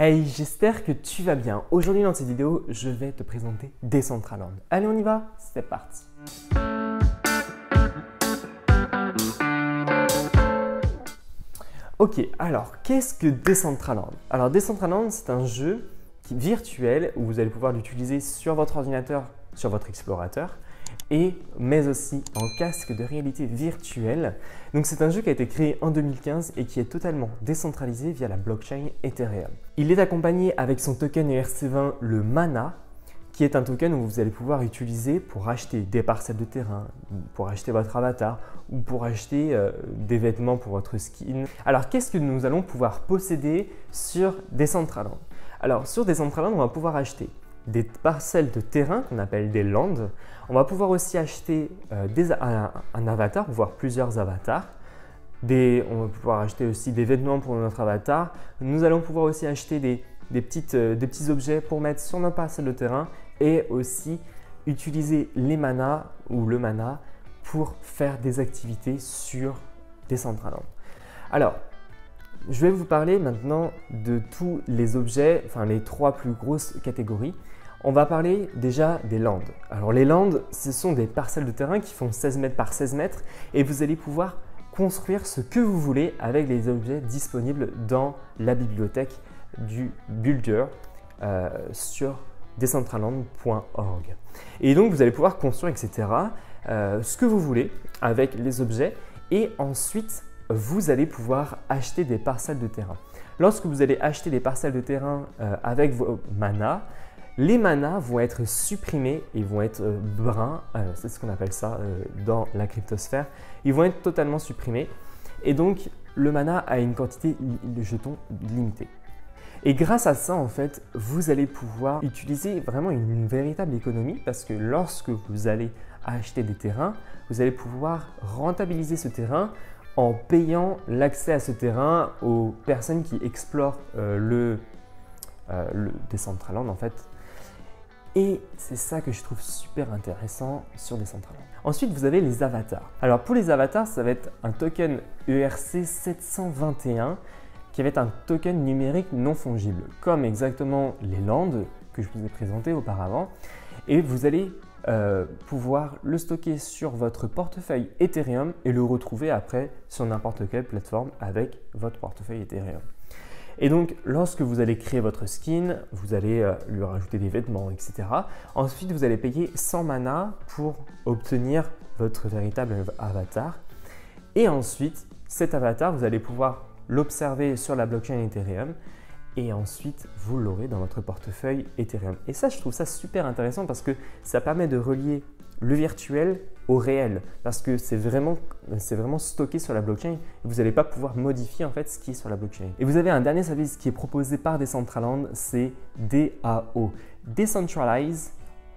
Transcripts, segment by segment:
Hey, j'espère que tu vas bien. Aujourd'hui dans cette vidéo, je vais te présenter Decentraland. Allez, on y va? C'est parti! Ok, alors qu'est-ce que Decentraland? Alors Decentraland, c'est un jeu virtuel où vous allez pouvoir l'utiliser sur votre ordinateur, sur votre explorateur, mais aussi en casque de réalité virtuelle. Donc c'est un jeu qui a été créé en 2015 et qui est totalement décentralisé via la blockchain Ethereum. Il est accompagné avec son token ERC20, le Mana, qui est un token où vous allez pouvoir utiliser pour acheter des parcelles de terrain, pour acheter votre avatar ou pour acheter des vêtements pour votre skin. Alors qu'est-ce que nous allons pouvoir posséder sur Decentraland? Alors sur Decentraland, on va pouvoir acheter des parcelles de terrain qu'on appelle des lands. On va pouvoir aussi acheter un avatar, voire plusieurs avatars. On va pouvoir acheter aussi des vêtements pour notre avatar. Nous allons pouvoir aussi acheter des petits objets pour mettre sur nos parcelles de terrain et aussi utiliser les manas ou le mana pour faire des activités sur Decentraland. Alors, je vais vous parler maintenant de tous les objets, enfin les trois plus grosses catégories. On va parler déjà des lands. Alors les lands, ce sont des parcelles de terrain qui font 16 mètres par 16 mètres et vous allez pouvoir construire ce que vous voulez avec les objets disponibles dans la bibliothèque du Builder sur decentraland.org. Et donc vous allez pouvoir construire, etc. Ce que vous voulez avec les objets et ensuite vous allez pouvoir acheter des parcelles de terrain. Lorsque vous allez acheter des parcelles de terrain avec vos manas, les manas vont être supprimés et vont être bruns, c'est ce qu'on appelle ça dans la cryptosphère. Ils vont être totalement supprimés et donc le mana a une quantité de jetons limitée. Et grâce à ça, en fait, vous allez pouvoir utiliser vraiment une véritable économie parce que lorsque vous allez acheter des terrains, vous allez pouvoir rentabiliser ce terrain en payant l'accès à ce terrain aux personnes qui explorent le Decentraland en fait. Et c'est ça que je trouve super intéressant sur Decentraland. Ensuite, vous avez les avatars. Alors pour les avatars, ça va être un token ERC 721 qui va être un token numérique non fongible, comme exactement les lands que je vous ai présentés auparavant. Et vous allez pouvoir le stocker sur votre portefeuille Ethereum et le retrouver après sur n'importe quelle plateforme avec votre portefeuille Ethereum. Et donc, lorsque vous allez créer votre skin, vous allez lui rajouter des vêtements, etc. Ensuite, vous allez payer 100 mana pour obtenir votre véritable avatar. Et ensuite, cet avatar, vous allez pouvoir l'observer sur la blockchain Ethereum. Et ensuite, vous l'aurez dans votre portefeuille Ethereum. Et ça, je trouve ça super intéressant parce que ça permet de relier le virtuel au réel parce que c'est vraiment stocké sur la blockchain et vous n'allez pas pouvoir modifier en fait ce qui est sur la blockchain. Et vous avez un dernier service qui est proposé par Decentraland, c'est DAO, Decentralized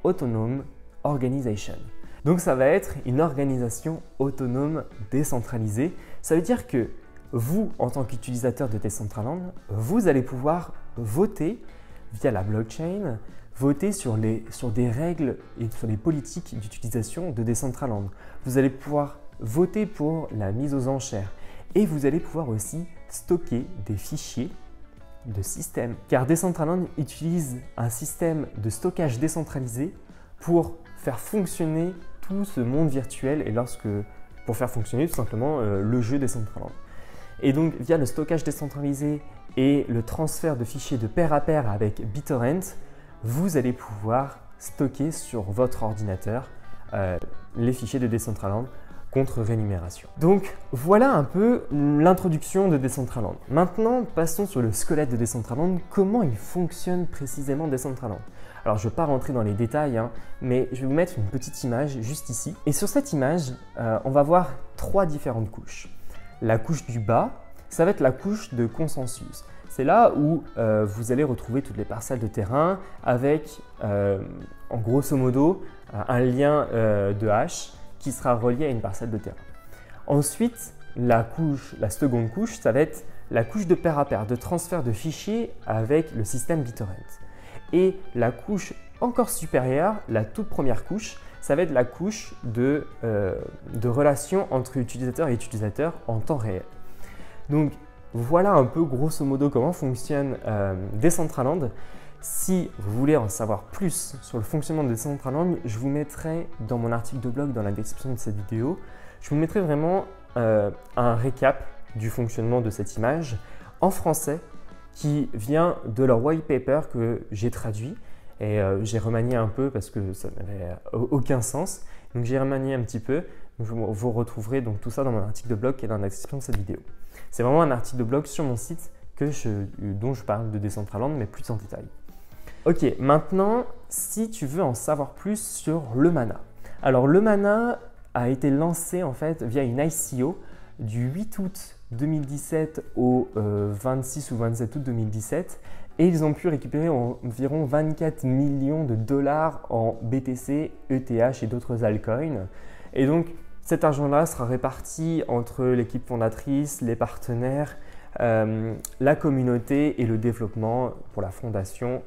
Autonomous Organization. Donc ça va être une organisation autonome décentralisée. Ça veut dire que vous, en tant qu'utilisateur de Decentraland, vous allez pouvoir voter via la blockchain, voter sur des règles et sur les politiques d'utilisation de Decentraland. Vous allez pouvoir voter pour la mise aux enchères et vous allez pouvoir aussi stocker des fichiers de système. Car Decentraland utilise un système de stockage décentralisé pour faire fonctionner tout ce monde virtuel et pour faire fonctionner tout simplement le jeu Decentraland. Et donc via le stockage décentralisé et le transfert de fichiers de pair à pair avec BitTorrent, vous allez pouvoir stocker sur votre ordinateur les fichiers de Decentraland contre rémunération. Donc voilà un peu l'introduction de Decentraland. Maintenant, passons sur le squelette de Decentraland. Comment il fonctionne précisément Decentraland? Alors je ne vais pas rentrer dans les détails, mais je vais vous mettre une petite image juste ici. Et sur cette image, on va voir trois différentes couches. La couche du bas, ça va être la couche de consensus. C'est là où vous allez retrouver toutes les parcelles de terrain avec, en grosso modo, un lien de hash qui sera relié à une parcelle de terrain. Ensuite, la seconde couche, ça va être la couche de pair à pair, de transfert de fichiers avec le système BitTorrent. Et la couche encore supérieure, la toute première couche, ça va être la couche de relation entre utilisateur et utilisateur en temps réel. Donc, voilà un peu grosso modo comment fonctionne Decentraland. Si vous voulez en savoir plus sur le fonctionnement de Decentraland, je vous mettrai dans mon article de blog, dans la description de cette vidéo, je vous mettrai vraiment un récap du fonctionnement de cette image en français qui vient de leur white paper que j'ai traduit et j'ai remanié un peu parce que ça n'avait aucun sens. Donc j'ai remanié un petit peu. Vous retrouverez donc tout ça dans mon article de blog qui est dans la description de cette vidéo. C'est vraiment un article de blog sur mon site dont je parle de Decentraland, mais plus en détail. Ok, maintenant, si tu veux en savoir plus sur le Mana. Alors, le Mana a été lancé en fait via une ICO du 8 août 2017 au 26 ou 27 août 2017 et ils ont pu récupérer environ 24 millions de dollars en BTC, ETH et d'autres altcoins. Et donc, cet argent-là sera réparti entre l'équipe fondatrice, les partenaires, la communauté et le développement pour la fondation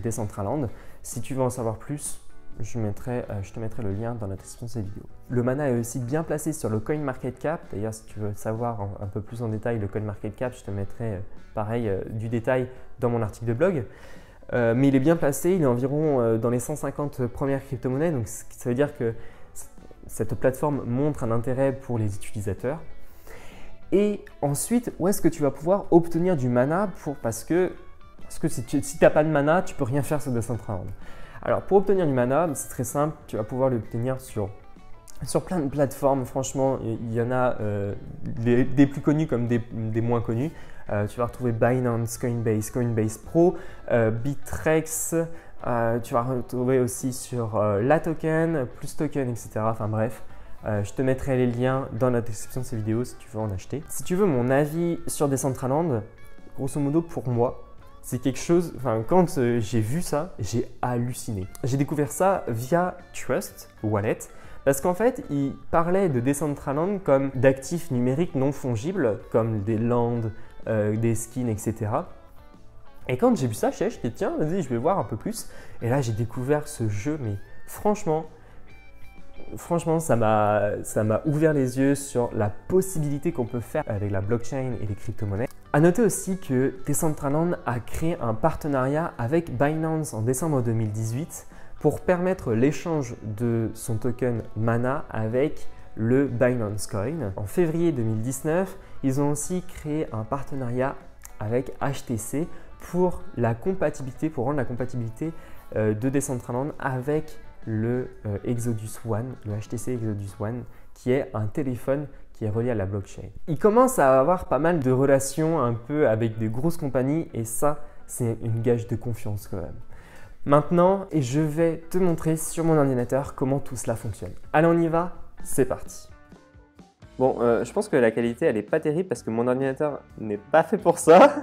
Decentraland. Si tu veux en savoir plus, je te mettrai le lien dans la description de cette vidéo. Le Mana est aussi bien placé sur le CoinMarketCap. D'ailleurs, si tu veux savoir un peu plus en détail le CoinMarketCap, je te mettrai pareil du détail dans mon article de blog. Mais il est bien placé, il est environ dans les 150 premières crypto-monnaies. Donc ça veut dire que cette plateforme montre un intérêt pour les utilisateurs. Et ensuite, où est-ce que tu vas pouvoir obtenir du Mana parce que si tu n'as pas de Mana, tu ne peux rien faire sur Decentraland. Alors, pour obtenir du Mana, c'est très simple, tu vas pouvoir l'obtenir sur plein de plateformes. Franchement, il y en a des plus connus comme des moins connus. Tu vas retrouver Binance, Coinbase, Coinbase Pro, Bittrex. Tu vas retrouver aussi sur La Token, Plus Token, etc. Enfin bref, je te mettrai les liens dans la description de cette vidéo si tu veux en acheter. Si tu veux mon avis sur Decentraland, grosso modo pour moi, c'est quelque chose, quand j'ai vu ça, j'ai halluciné. J'ai découvert ça via Trust Wallet parce qu'en fait, il parlait de Decentraland comme d'actifs numériques non fongibles comme des lands, des skins, etc. Et quand j'ai vu ça, je me suis dit tiens, vas-y, je vais voir un peu plus. Et là, j'ai découvert ce jeu, mais franchement, ça m'a ouvert les yeux sur la possibilité qu'on peut faire avec la blockchain et les crypto-monnaies. À noter aussi que Decentraland a créé un partenariat avec Binance en décembre 2018 pour permettre l'échange de son token Mana avec le Binance Coin. En février 2019, ils ont aussi créé un partenariat avec HTC pour rendre la compatibilité de Decentraland avec le Exodus One, le HTC Exodus One, qui est un téléphone qui est relié à la blockchain. Il commence à avoir pas mal de relations un peu avec des grosses compagnies et ça, c'est une gage de confiance quand même. Maintenant, je vais te montrer sur mon ordinateur comment tout cela fonctionne. Allez, on y va, c'est parti. Bon, je pense que la qualité, elle n'est pas terrible parce que mon ordinateur n'est pas fait pour ça.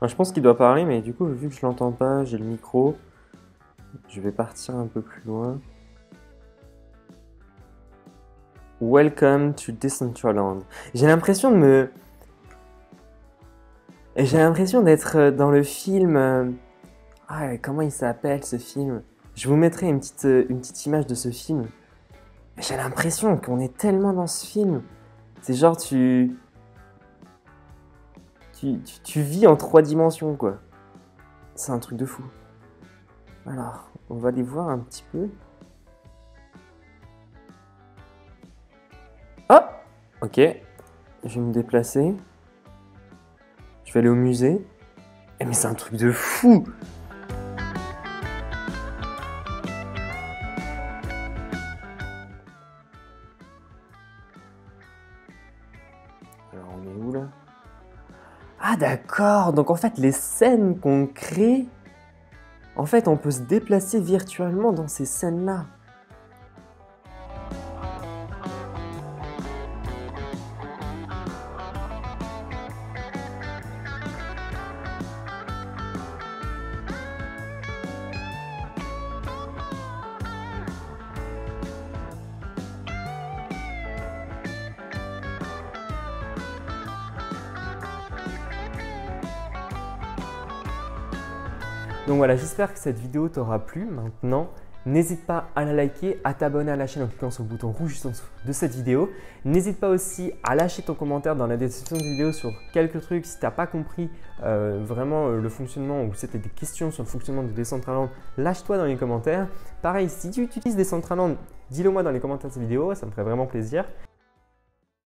Je pense qu'il doit parler, mais du coup, vu que je l'entends pas, j'ai le micro. Je vais partir un peu plus loin. Welcome to Decentraland. J'ai l'impression d'être dans le film. Comment il s'appelle ce film? Je vous mettrai une petite image de ce film. J'ai l'impression qu'on est tellement dans ce film. C'est genre tu vis en 3 dimensions, quoi. C'est un truc de fou. Alors, on va aller voir un petit peu. Oh! Ok. Je vais me déplacer. Je vais aller au musée. Mais c'est un truc de fou! Alors, on est où, là? Ah d'accord, donc en fait les scènes qu'on crée, en fait on peut se déplacer virtuellement dans ces scènes-là. Donc voilà, j'espère que cette vidéo t'aura plu. Maintenant, N'hésite pas à la liker, à t'abonner à la chaîne en cliquant sur le bouton rouge juste en dessous de cette vidéo. N'hésite pas aussi à lâcher ton commentaire dans la description de vidéo sur quelques trucs. Si tu n'as pas compris vraiment le fonctionnement ou si tu as des questions sur le fonctionnement de Decentraland, lâche-toi dans les commentaires. Pareil, si tu utilises Decentraland, dis-le moi dans les commentaires de cette vidéo, ça me ferait vraiment plaisir.